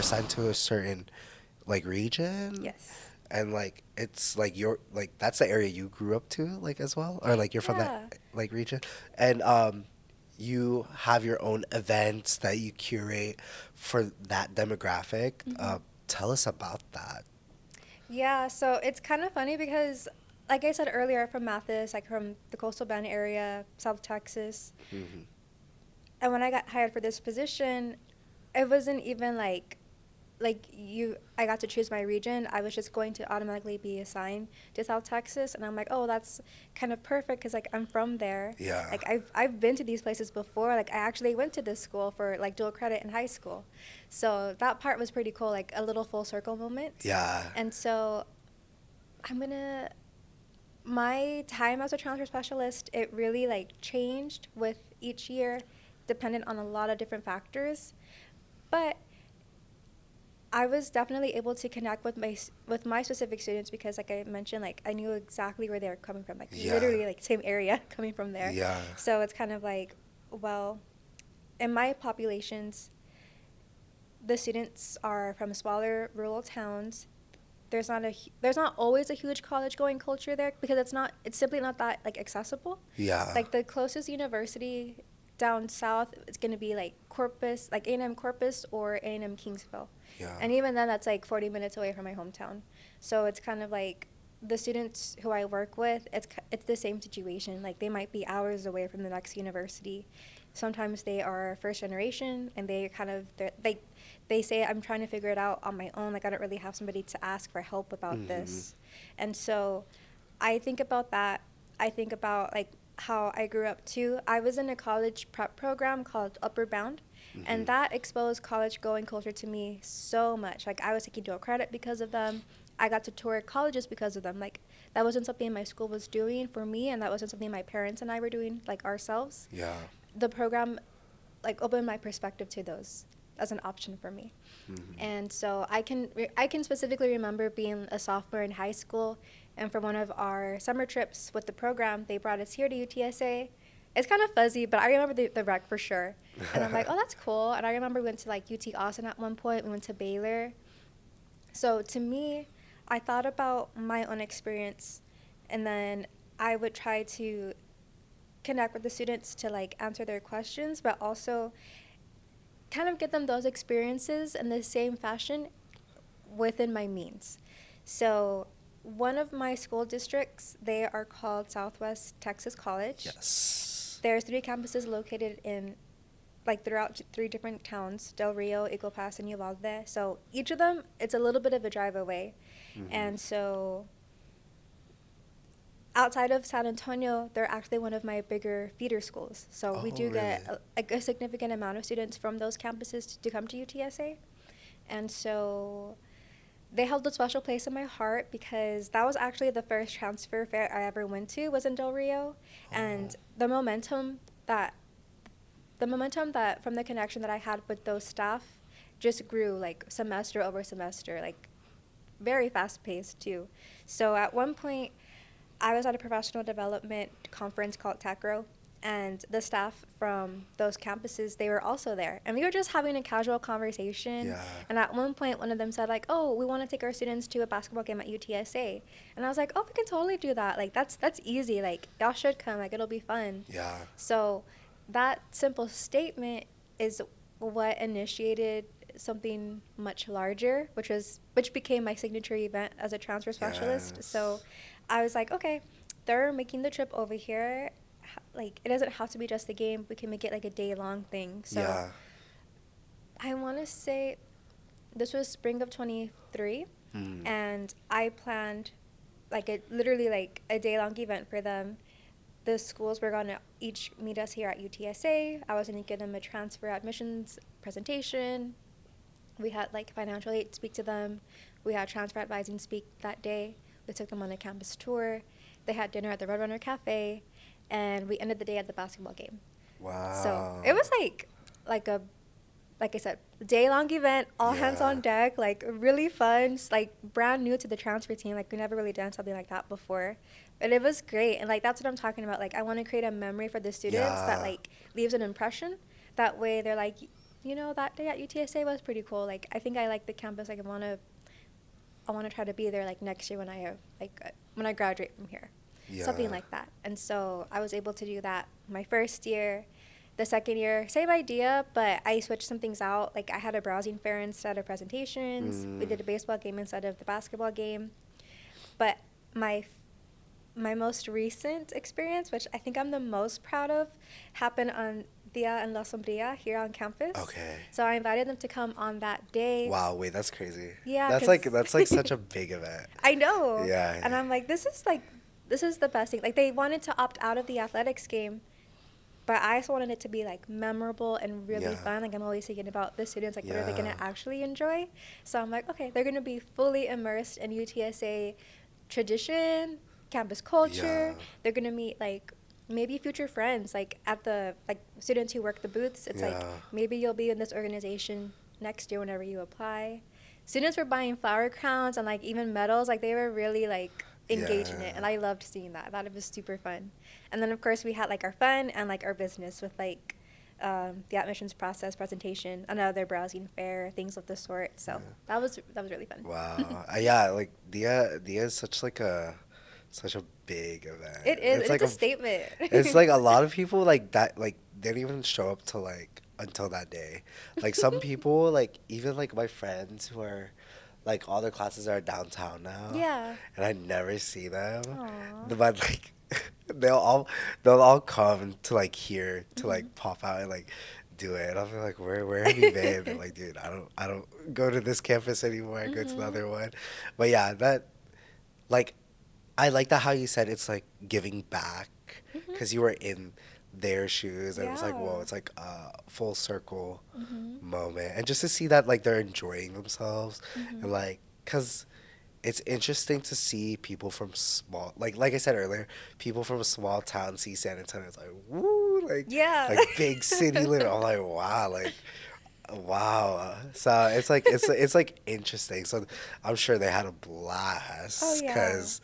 assigned to a certain like region, Yes. and like it's like you're like that's the area you grew up to like as well, or like you're from that Yeah. like region, and you have your own events that you curate for that demographic. Hmm. Tell us about that. Yeah, so it's kind of funny because, like I said earlier, I'm from Mathis, like from the Coastal Bend area, South Texas. Hmm. And when I got hired for this position, it wasn't even like you I got to choose my region. I was just going to automatically be assigned to South Texas, and I'm like, "Oh, that's kind of perfect cuz like I'm from there. Yeah. Like I've been to these places before. Like I actually went to this school for like dual credit in high school." So that part was pretty cool, like a little full circle moment. Yeah. And so I'm going to my time as a transfer specialist, it really like changed with each year dependent on a lot of different factors. But I was definitely able to connect with my specific students because, like I mentioned, like I knew exactly where they were coming from, like Yeah. literally like same area coming from there. Yeah. So it's kind of like, well, in my populations, the students are from smaller rural towns. There's not always a huge college going culture there because it's simply not that like accessible. Yeah. Like the closest university down south is going to be like Corpus, like A&M Corpus or A&M Kingsville. Yeah. And even then that's like 40 minutes away from my hometown. So it's kind of like the students who I work with, it's the same situation. Like they might be hours away from the next university. Sometimes they are first generation and they say I'm trying to figure it out on my own. Like I don't really have somebody to ask for help about Hmm. this. And so I think about that. I think about like how I grew up too. I was in a college prep program called Upward Bound, Hmm. and that exposed college going culture to me so much. Like I was taking dual credit because of them. I got to tour colleges because of them. Like that wasn't something my school was doing for me, and that wasn't something my parents and I were doing like ourselves. Yeah. The program like opened my perspective to those as an option for me. Hmm. And so I can specifically remember being a sophomore in high school, and for one of our summer trips with the program, they brought us here to UTSA. It's kind of fuzzy, but I remember the rec for sure. And I'm like, oh, that's cool. And I remember we went to like UT Austin at one point. We went to Baylor. So to me, I thought about my own experience, and then I would try to connect with the students to like answer their questions, but also kind of get them those experiences in the same fashion within my means. So one of my school districts, they are called Southwest Texas College. Yes. There's three campuses located in like throughout three different towns, Del Rio, Eagle Pass, and Uvalde. So each of them, it's a little bit of a drive away. Hmm. And so outside of San Antonio, they're actually one of my bigger feeder schools. So we Oh, do get really? a significant amount of students from those campuses to come to UTSA. And so they held a special place in my heart because that was actually the first transfer fair I ever went to was in Del Rio. Oh. And that the momentum that from the connection that I had with those staff just grew like semester over semester, like very fast paced too. So at one point I was at a professional development conference called TechRow, and the staff from those campuses, they were also there. And we were just having a casual conversation. Yeah. And at one point, one of them said, like, oh, we want to take our students to a basketball game at UTSA. And I was like, oh, we can totally do that. Like, that's easy. Like, y'all should come. Like, it'll be fun. Yeah. So that simple statement is what initiated something much larger, which became my signature event as a transfer specialist. So Yes. I was like, okay, they're making the trip over here. Like, it doesn't have to be just a game. We can make it like a day long thing. So Yeah. I want to say this was spring of 23, Mm. and I planned like literally like a day long event for them. The schools were going to each meet us here at UTSA. I was going to give them a transfer admissions presentation. We had like financial aid speak to them. We had transfer advising speak that day. We took them on a campus tour. They had dinner at the Roadrunner Cafe, and we ended the day at the basketball game. So Wow. it was like a like I said, day long event, all hands Yeah. on deck, like really fun, like brand new to the transfer team. Like we never really done something like that before. But it was great. And like that's what I'm talking about. Like I want to create a memory for the students that Yeah. like leaves an impression. That way they're like That day at UTSA was pretty cool. Like, I think I like the campus. Like, I want to try to be there like next year when I have when I graduate from here, something Yeah. like that. And so I was able to do that my first year. The second year, same idea, but I switched some things out. Like, I had a browsing fair instead of presentations. We Mm, did a baseball game instead of the basketball game. But my my most recent experience, which I think I'm the most proud of, happened on Dia en la Sombría here on campus. okay. So I invited them to come on that day. Wow, wait, that's crazy. Yeah, That's like such a big event. I know. Yeah. And I'm like, this is the best thing. Like, they wanted to opt out of the athletics game, but I just wanted it to be like memorable and really Yeah. fun. Like, I'm always thinking about the students, like, what are they Yeah. gonna actually enjoy? So I'm like, okay, they're gonna be fully immersed in UTSA tradition, campus culture. Yeah. They're gonna meet like maybe future friends, like at the like students who work the booths. It's like Yeah. maybe you'll be in this organization next year whenever you apply. Students were buying flower crowns and like even medals. Like, they were really like engaged in it, Yeah. and I loved seeing that. I thought it was super fun. And then of course we had like our fun and like our business with like the admissions process presentation, another browsing fair, things of the sort. So Yeah. that was really fun. Wow. Yeah, like Dia is such a big event. It is. It's It's like a a statement. it's like a lot of people like that like didn't even show up to like until that day. Like some people like even like my friends who are like all their classes are downtown now Yeah. and I never see them. Aw. But like they'll all come to like here to Mhm. like pop out and like do it. And I'll be like, where have you been? They're like, dude, I don't go to this campus anymore. I go to the Mhm. other one. But yeah, that like I like that how you said it's like giving back Mhm. because you were in their shoes and it was like, whoa, Yeah. it's like a full circle Mhm. moment. And just to see that like they're enjoying themselves and Mhm. like, because it's interesting to see people from small, like I said earlier, people from a small town see San Antonio. It's like, woo, Yeah. like big city living. I'm like, wow, like, wow. So it's like, it's like interesting. So I'm sure they had a Oh blast yeah. because